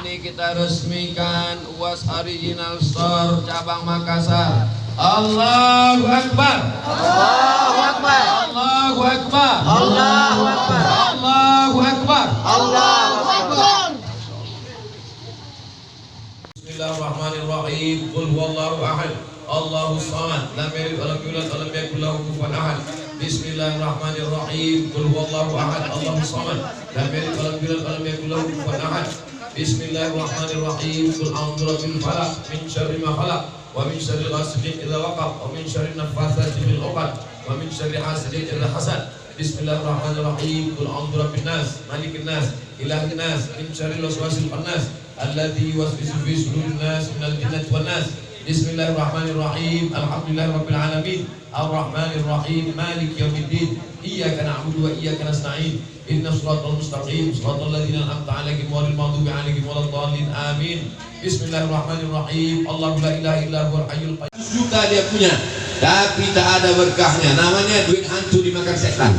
ini kita resmikan UAS Original Store cabang Makassar. Allahu Akbar. Allahu Akbar. Allahu Akbar. Allahu Akbar. Allahu Akbar. Allahu Akbar. Bismillahirrahmanirrahim. Qul huwallahu ahad. Allahus samad. Lam yalid wa lam yulad wa lam yakul lahu kufuwan ahad. Bismillahirrahmanirrahim. Qul huwallahu ahad. Allahus samad. Lam yalid wa lam yulad wa lam yakul lahu kufuwan ahad. Bismillahirrahmanirrahim. Qul a'udzu birabbil falaq min syarri ma khalaq wa min syarri ghasiqin idza waqab wa min syarri naffatsati fil 'uqad wa min syarri hasidin idza hasad. Bismillahirrahmanirrahim. Qul a'udzu birabbin nas, malikin nas, ilahin nas, min syarril waswasil khannas alladzi yuwaswisu fi sudurin nas minal jinnati wan nas. Bismillahirrahmanirrahim. Alhamdulillahirabbil alamin. Arrahmanirrahim. Maliki yaumiddin. Iyyaka na'budu wa iyyaka nasta'in. Ihdinas siratal mustaqim. Siratal ladzina an'amta 'alaihim ghairil maghdubi 'alaihim waladdallin. Amin. Bismillahirrahmanirrahim. Allahu la ilaha illa huwal hayyul qayyum. Juta dia punya, tapi tak ada berkahnya. Namanya duit hantu dimakan setan.